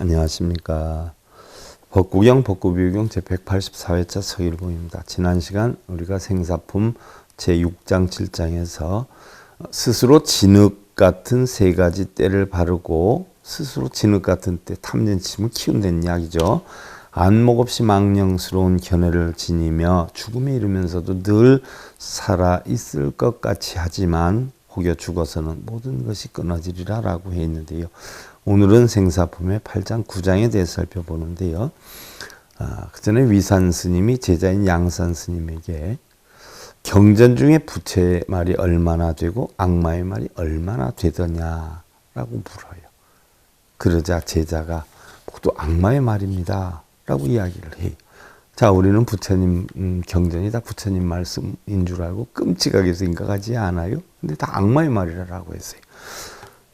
안녕하십니까. 법구경 법구비유경 제184회차 서일봉입니다. 지난 시간 우리가 생사품 제6장 7장에서 스스로 진흙 같은 세 가지 때를 바르고 스스로 진흙 같은 때 탐진침을 키운다는 이야기죠. 안목 없이 망령스러운 견해를 지니며 죽음에 이르면서도 늘 살아있을 것 같이 하지만 혹여 죽어서는 모든 것이 끊어지리라 라고 했는데요. 오늘은 생사품의 8장 9장에 대해서 살펴보는데요. 그 전에 위산 스님이 제자인 양산 스님에게 경전 중에 부처의 말이 얼마나 되고 악마의 말이 얼마나 되더냐라고 물어요. 그러자 제자가 모두 악마의 말입니다 라고 이야기를 해요. 자, 우리는 부처님 경전이 다 부처님 말씀인 줄 알고 끔찍하게 생각하지 않아요? 근데 다 악마의 말이라고 했어요.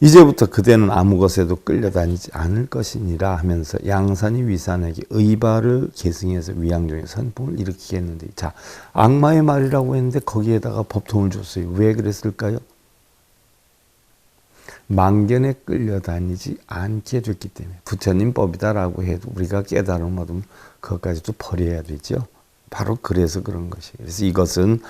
이제부터 그대는 아무 것에도 끌려다니지 않을 것이니라 하면서 양산이 위산에게 의발을 계승해서 위양종의 선풍을 일으키게 했는데, 자, 악마의 말이라고 했는데 거기에다가 법통을 줬어요. 왜 그랬을까요? 망견에 끌려다니지 않게 됐기 때문에. 부처님 법이다라고 해도 우리가 깨달음을 얻으면 그것까지도 버려야 되죠. 바로 그래서 그런 것이에요. 그래서 이것은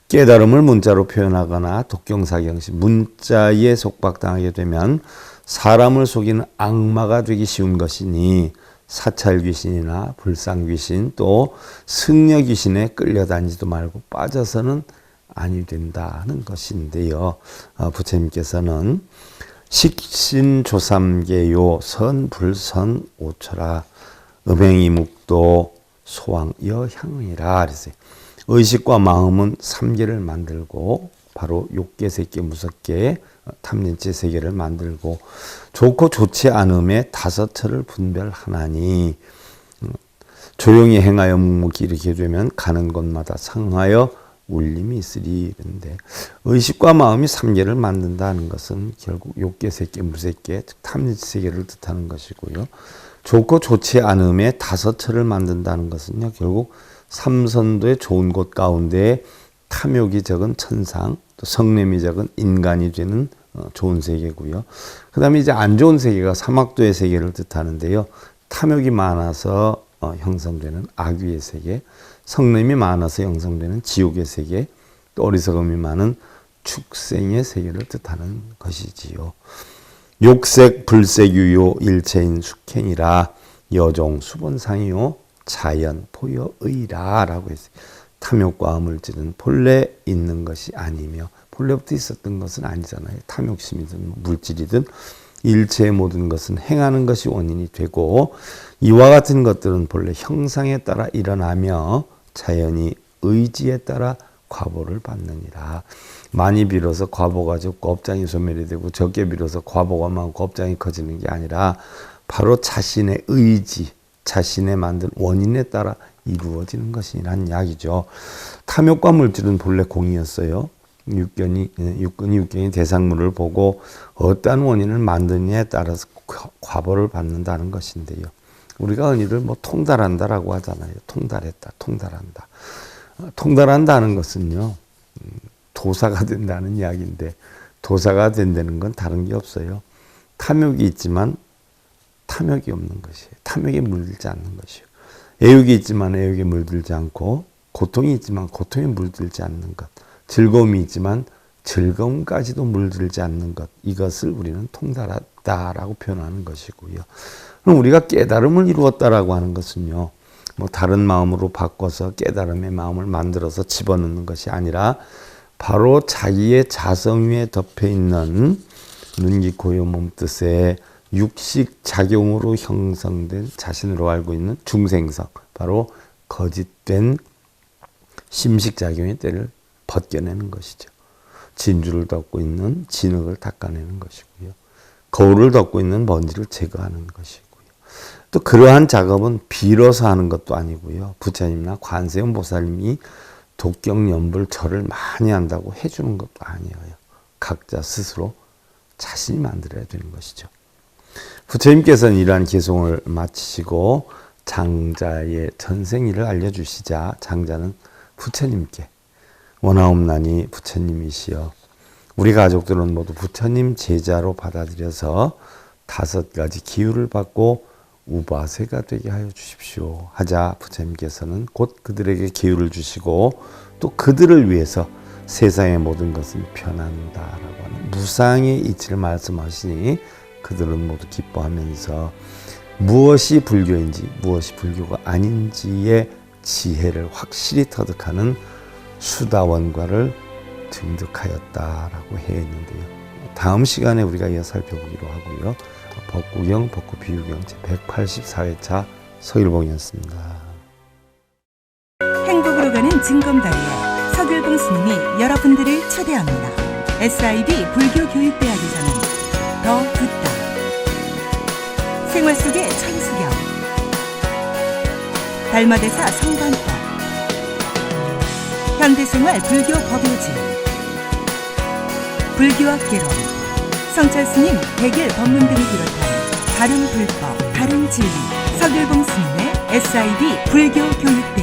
깨달음을 문자로 표현하거나 독경사경시 문자에 속박당하게 되면 사람을 속이는 악마가 되기 쉬운 것이니 사찰귀신이나 불상귀신 또 승려귀신에 끌려다니지도 말고 빠져서는 아니 된다는 것인데요. 부처님께서는 식신조삼계요 선불선오처라 음행이묵도 소왕여향이라 그랬어요. 의식과 마음은 3개를 만들고 바로 욕계, 색계, 무섭계, 탐진치 3개를 만들고 좋고 좋지 않음에 5처를 분별하나니 조용히 행하여 묵묵히 이렇게 되면 가는 곳마다 상하여 울림이 있으리. 그런데 의식과 마음이 3개를 만든다는 것은 결국 욕계, 색계, 무색계, 즉 탐진치 3개를 뜻하는 것이고요. 좋고 좋지 않음에 5처를 만든다는 것은요, 결국 삼선도의 좋은 곳 가운데 탐욕이 적은 천상, 또 성냄이 적은 인간이 되는 좋은 세계고요. 그 다음에 이제 안 좋은 세계가 사막도의 세계를 뜻하는데요. 탐욕이 많아서 형성되는 악귀의 세계, 성냄이 많아서 형성되는 지옥의 세계, 또 어리석음이 많은 축생의 세계를 뜻하는 것이지요. 욕색, 불색, 유요, 일체인 숙행이라 여종, 수본상이요 자연, 포여의라 라고 했어요. 탐욕과 물질은 본래 있는 것이 아니며 본래부터 있었던 것은 아니잖아요. 탐욕심이든 물질이든 일체의 모든 것은 행하는 것이 원인이 되고 이와 같은 것들은 본래 형상에 따라 일어나며 자연이 의지에 따라 과보를 받느니라. 많이 빌어서 과보가 적고 업장이 소멸이 되고 적게 빌어서 과보가 많고 업장이 커지는 게 아니라 바로 자신의 의지, 자신의 만든 원인에 따라 이루어지는 것이란 이야기죠. 탐욕과 물질은 본래 공이었어요. 육근이 대상물을 보고 어떠한 원인을 만드느냐에 따라서 과보를 받는다는 것인데요. 우리가 은희를 통달한다라고 하잖아요. 통달했다, 통달한다. 통달한다는 것은요, 도사가 된다는 이야기인데 도사가 된다는 건 다른 게 없어요. 탐욕이 있지만 탐욕이 없는 것이에요. 탐욕에 물들지 않는 것이요. 애욕이 있지만 애욕에 물들지 않고 고통이 있지만 고통에 물들지 않는 것. 즐거움이 있지만 즐거움까지도 물들지 않는 것. 이것을 우리는 통달하다라고 표현하는 것이고요. 그럼 우리가 깨달음을 이루었다라고 하는 것은요. 다른 마음으로 바꿔서 깨달음의 마음을 만들어서 집어넣는 것이 아니라 바로 자기의 자성 위에 덮여있는 눈기 고요 몸뜻에 육식 작용으로 형성된 자신으로 알고 있는 중생성, 바로 거짓된 심식작용의 때를 벗겨내는 것이죠. 진주를 덮고 있는 진흙을 닦아내는 것이고요. 거울을 덮고 있는 먼지를 제거하는 것이고요. 또 그러한 작업은 빌어서 하는 것도 아니고요. 부처님이나 관세음 보살님이 독경연불 절을 많이 한다고 해주는 것도 아니에요. 각자 스스로 자신이 만들어야 되는 것이죠. 부처님께서는 이러한 개송을 마치시고 장자의 전생일을 알려주시자 장자는 부처님께 원하옵나니 부처님이시여 우리 가족들은 모두 부처님 제자로 받아들여서 5가지 기율을 받고 우바세가 되게 하여 주십시오 하자 부처님께서는 곧 그들에게 기회를 주시고 또 그들을 위해서 세상의 모든 것은 편한다라고 하는 무상의 이치를 말씀하시니 그들은 모두 기뻐하면서 무엇이 불교인지 무엇이 불교가 아닌지의 지혜를 확실히 터득하는 수다원과를 등득하였다라고 해있는데요. 다음 시간에 우리가 이어 살펴보기로 하고요. 법구경, 법구비유경 제184회차 서일봉이었습니다. 행복으로 가는 증검다리에 서길봉 스님이 여러분들을 초대합니다. SIB 불교교육대학에서는 더 듣다, 생활 속의 천수경, 달마대사 성관법, 현대생활 불교 법요지, 불교학 개론, 성찰스님 백일 법문 등을 비롯한 다른 불법, 다른 진리, 서길봉 스님의 SIB 불교교육대